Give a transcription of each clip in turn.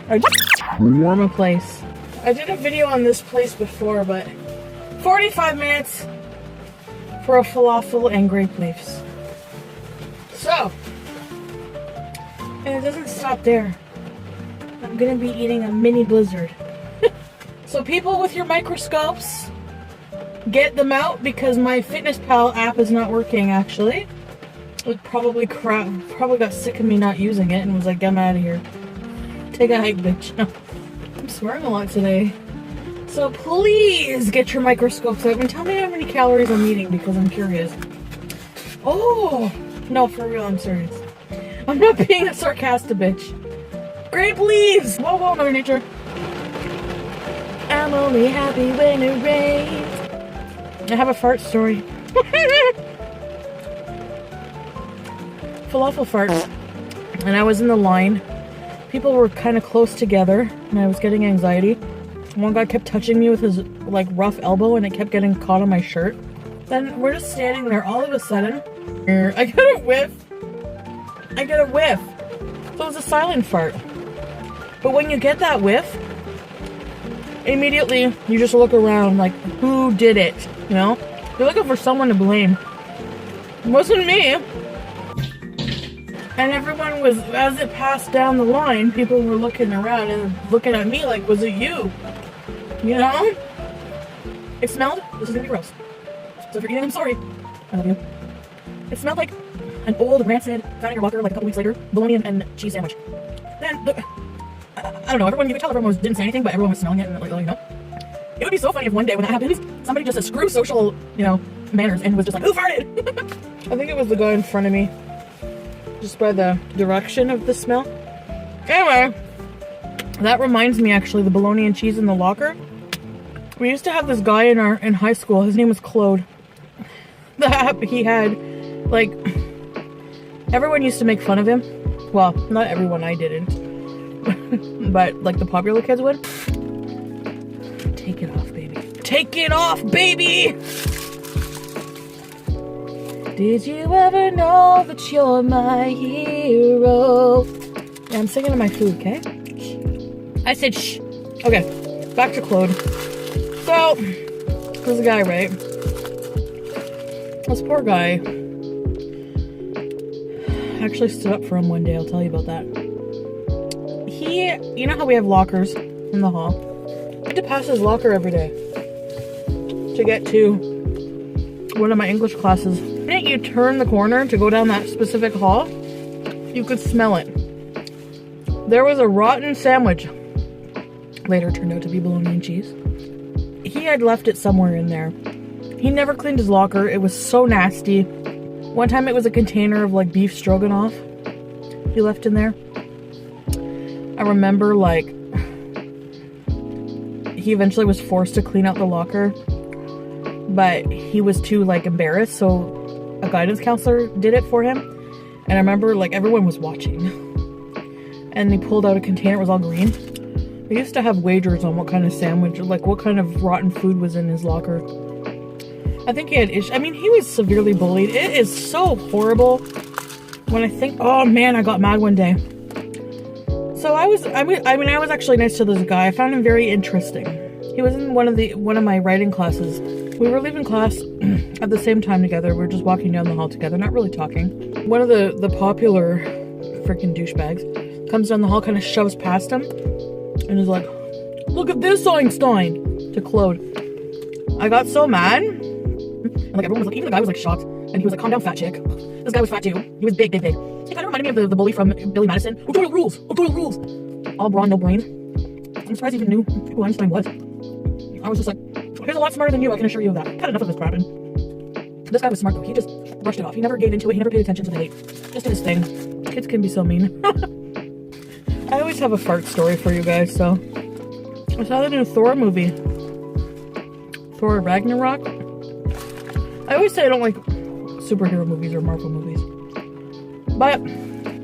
I just warm a place. I did a video on this place before, but 45 minutes for a falafel and grape leaves. So, and it doesn't stop there. I'm gonna be eating a mini blizzard. So people with your microscopes, get them out because my FitnessPal app is not working actually. It probably got sick of me not using it and was like, get out of here. Take a hike, bitch. I'm swearing a lot today. So please get your microscopes out and tell me how many calories I'm eating because I'm curious. Oh, no, for real, I'm serious. I'm not being a sarcastic bitch. Grape leaves! Whoa, whoa, Mother Nature. I'm only happy when it rains. I have a fart story. Falafel farts. And I was in the line. People were kind of close together and I was getting anxiety. One guy kept touching me with his like rough elbow and it kept getting caught on my shirt. Then we're just standing there. All of a sudden, I get a whiff. So it was a silent fart. But when you get that whiff, immediately you just look around like, who did it? You know? You're looking for someone to blame. It wasn't me. And everyone was, as it passed down the line, people were looking around and looking at me like, was it you? You know? It smelled, this is gonna be gross. So if you're eating, I'm sorry. I love you. It smelled like an old, rancid, found in your locker like a couple weeks later, bologna and cheese sandwich. Then, I don't know, you could tell everyone didn't say anything, but everyone was smelling it and like, you know. It would be so funny if one day when that happens, somebody just said, screw social, you know, manners and was just like, who farted? I think it was the guy in front of me. Just by the direction of the smell. Anyway, that reminds me actually, the bologna and cheese in the locker. We used to have this guy in high school. His name was Claude. He had, like, everyone used to make fun of him. Well, not everyone, I didn't. But, like, the popular kids would. Take it off, baby. Take it off, baby! Did you ever know that you're my hero? Yeah, I'm singing to my food, okay? I said shh. Okay, back to Claude. So, there's a guy, right? This poor guy actually stood up for him one day. I'll tell you about that. You know how we have lockers in the hall? I had to pass his locker every day to get to one of my English classes. The minute you turn the corner to go down that specific hall, you could smell it. There was a rotten sandwich. Later turned out to be bologna and cheese. He had left it somewhere in there. He never cleaned his locker. It was so nasty. One time it was a container of like beef stroganoff he left in there. I remember like he eventually was forced to clean out the locker, but he was too like embarrassed, so a guidance counselor did it for him. And I remember like everyone was watching and they pulled out a container. It was all green. They used to have wagers on what kind of sandwich, like what kind of rotten food was in his locker. I think he had issues. I mean, he was severely bullied. It is so horrible when I think, oh man, I got mad one day. So I was actually nice to this guy. I found him very interesting. He was in one of my writing classes. We were leaving class at the same time together. We were just walking down the hall together, not really talking. One of the popular freaking douchebags comes down the hall, kind of shoves past him, and is like, "Look at this Einstein!" to Claude. I got so mad. And like everyone was like, even the guy was like shocked, and he was like, "Calm down, fat chick." This guy was fat too. He was big, big, big. He kind of reminded me of the bully from Billy Madison. I'll tell you the rules. I'll tell you the rules. All brawn, no brain. I'm surprised he even knew who Einstein was. I was just like, he's a lot smarter than you, I can assure you of that. Had enough of this crapping. This guy was smart though. He just brushed it off. He never gave into it. He never paid attention to the hate. Just did his thing. Kids can be so mean. I always have a fart story for you guys, so. I saw the new Thor movie. Thor Ragnarok. I always say I don't like superhero movies or Marvel movies. But,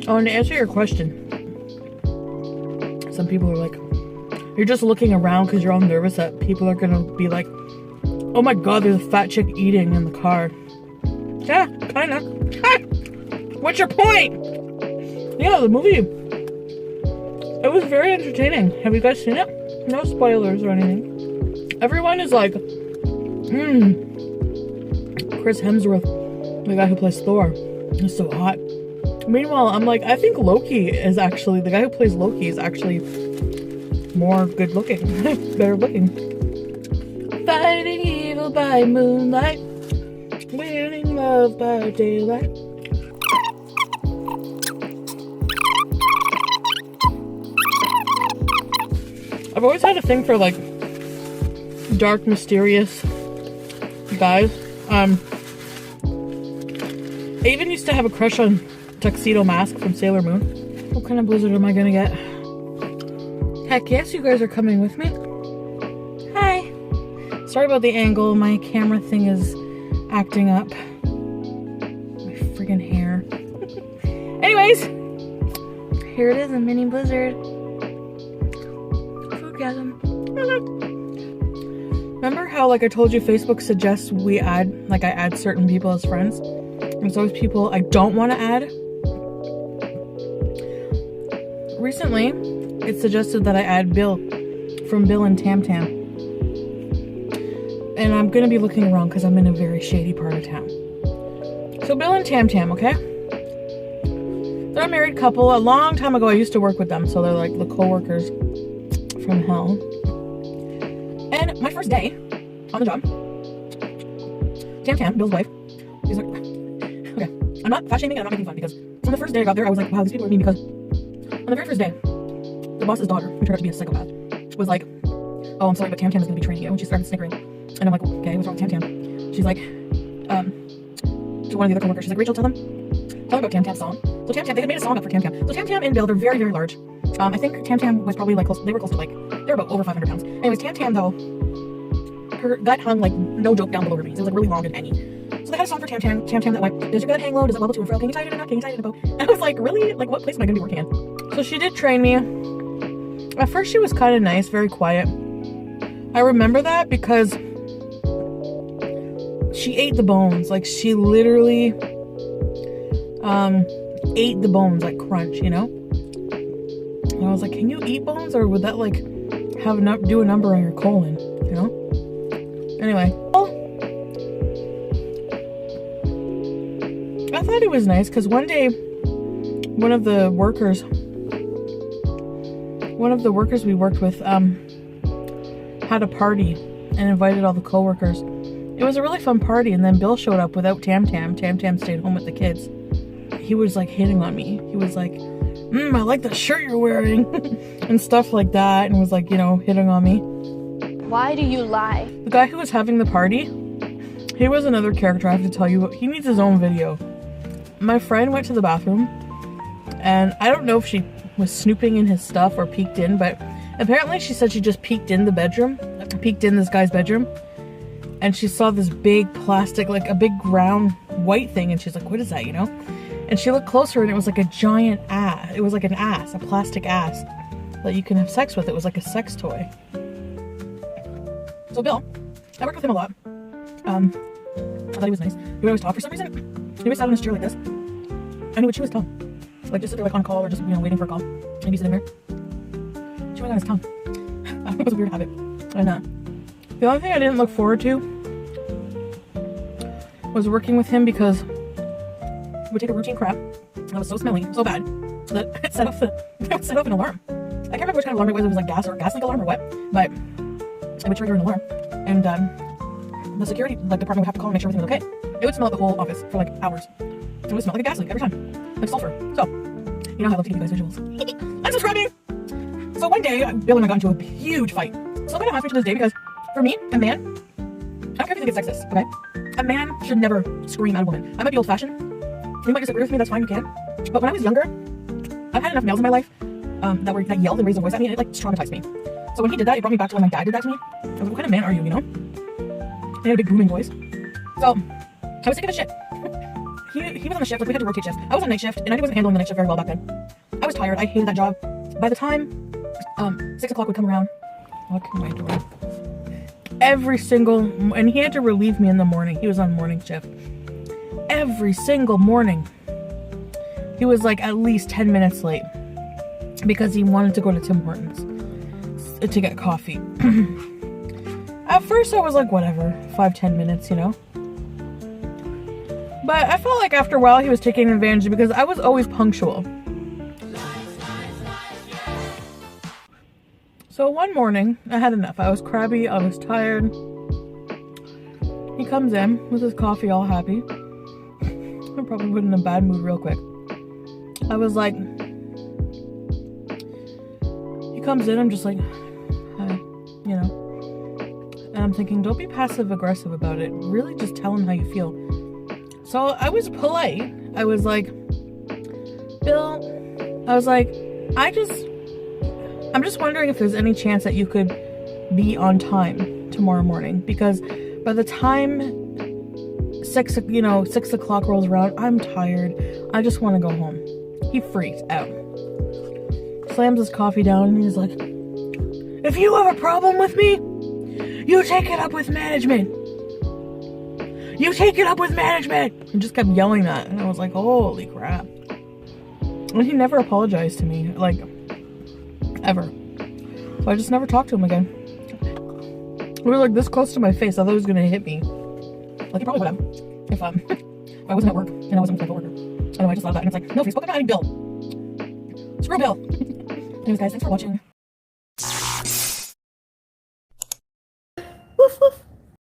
to answer your question, some people are like, you're just looking around because you're all nervous that people are gonna be like, oh my god, there's a fat chick eating in the car. Yeah, kinda. What's your point? Yeah, the movie It was very entertaining. Have you guys seen it? No spoilers or anything. Everyone is like, Chris Hemsworth, the guy who plays Thor, is so hot. Meanwhile, I'm like, I think Loki is actually, the guy who plays Loki is actually more good looking, better looking. Fighting evil by moonlight, winning love by daylight. I've always had a thing for like dark, mysterious guys. I even used to have a crush on Tuxedo Mask from Sailor Moon. What kind of blizzard am I gonna get? Heck yes, you guys are coming with me. Hi. Sorry about the angle. My camera thing is acting up. My friggin' hair. Anyways, here it is, a mini blizzard. Foodgasm. Remember how, like, I told you Facebook suggests we add, like, I add certain people as friends? There's always people I don't want to add. Recently, it suggested that I add Bill from Bill and TamTam. And I'm going to be looking around because I'm in a very shady part of town. So Bill and TamTam, okay? They're a married couple. A long time ago, I used to work with them. So they're like the co-workers from hell. And my first day on the job, TamTam, Bill's wife, she's like, okay, I'm not fat shaming and I'm not making fun because on the first day I got there, I was like, wow, these people are mean because on the very first day, the boss's daughter, who turned out to be a psychopath, was like, oh, I'm sorry, but TamTam is going to be training you. And she started snickering. And I'm like, okay, what's wrong with TamTam? She's like, to one of the other coworkers, she's like, Rachel, tell them about TamTam's song. So TamTam, they had made a song up for TamTam. So TamTam and Bill, they're very, very large. I think TamTam was probably like close, they were close to like, they're about over 500 pounds. Anyways, TamTam though, her gut hung like, no joke, down below her knees. It was like really long and penny. So they had a song for TamTam that went, does your gut hang low? Does it level to and fro? Can you tighten it up? Can you tighten it up? And I was like, really? Like, what place am I going to be working in? So she did train me. At first she was kind of nice, very quiet. I remember that because she ate the bones. Like, she literally ate the bones, like crunch, you know? And I was like, can you eat bones? Or would that like do a number on your colon, you know? Anyway. I thought it was nice because one day one of the workers we worked with had a party and invited all the co-workers. It was a really fun party, and then Bill showed up without TamTam. TamTam stayed home with the kids. He was like hitting on me. He was like, I like the shirt you're wearing and stuff like that, and was like, you know, hitting on me. Why do you lie? The guy who was having the party, he was another character. I have to tell you, he needs his own video. My friend went to the bathroom, and I don't know if she was snooping in his stuff or peeked in, but apparently she said she just peeked in the bedroom, peeked in this guy's bedroom, and she saw this big plastic, like a big round white thing, and she's like, what is that, you know? And she looked closer, and it was like a giant ass. It was like an ass, a plastic ass that you can have sex with. It was like a sex toy. So Bill, I worked with him a lot. I thought he was nice. He would always talk for some reason. He always sat on his chair like this, and he would chew his tongue. Like, just sit there like on call or just, you know, waiting for a call. And he'd be sitting there chewing on his tongue. It was a weird habit. And the only thing I didn't look forward to was working with him because he would take a routine crap that was so smelly, so bad, that it set off an alarm. I can't remember which kind of alarm it was. It was like gas leak alarm or what, but it would trigger an alarm. And the security department would have to call and make sure everything was okay. It would smell out the whole office for like hours. It would smell like a gas leak every time, like sulfur. So, you know how I love to give you guys visuals. Unsubscribing! So one day, Bill and I got into a huge fight. Still kind of haunts me to this day because, for me, a man, I don't care if you think it's sexist, okay? A man should never scream at a woman. I might be old-fashioned. You might disagree with me, that's fine, you can. But when I was younger, I've had enough males in my life that yelled and raised their voice at me, and it like traumatized me. So when he did that, it brought me back to when my dad did that to me. I was like, what kind of man are you, you know? He had a big booming voice. So, I was sick of his shit. He was on a shift, like we had to rotate shifts. I was on night shift, and I wasn't handling the night shift very well back then. I was tired, I hated that job. By the time 6 o'clock would come around, look at my door. And he had to relieve me in the morning. He was on morning shift. Every single morning, he was like at least 10 minutes late. because he wanted to go to Tim Hortons to get coffee. At first I was like, whatever, 5-10 minutes, you know. But I felt like after a while he was taking advantage because I was always punctual. So one morning, I had enough. I was crabby, I was tired. He comes in with his coffee all happy. I probably put in a bad mood real quick. I was like, he comes in, I'm just like, hi, you know. And I'm thinking, don't be passive aggressive about it. Really just tell him how you feel. So I was polite. I was like, Bill, I was like, I'm just wondering if there's any chance that you could be on time tomorrow morning, because by the time 6 o'clock rolls around, I'm tired. I just want to go home. He freaked out. Slams his coffee down and he's like, if you have a problem with me, you take it up with management. You take it up with management. He just kept yelling that. And I was like, holy crap. And he never apologized to me, like, ever. So I just never talked to him again. He was like this close to my face. I thought he was gonna hit me. Like he probably would have if I wasn't at work and I wasn't with my coworker. I know, I just thought of that and it's like, no, if he's spoken about Bill. Screw Bill. Anyways guys, thanks for watching.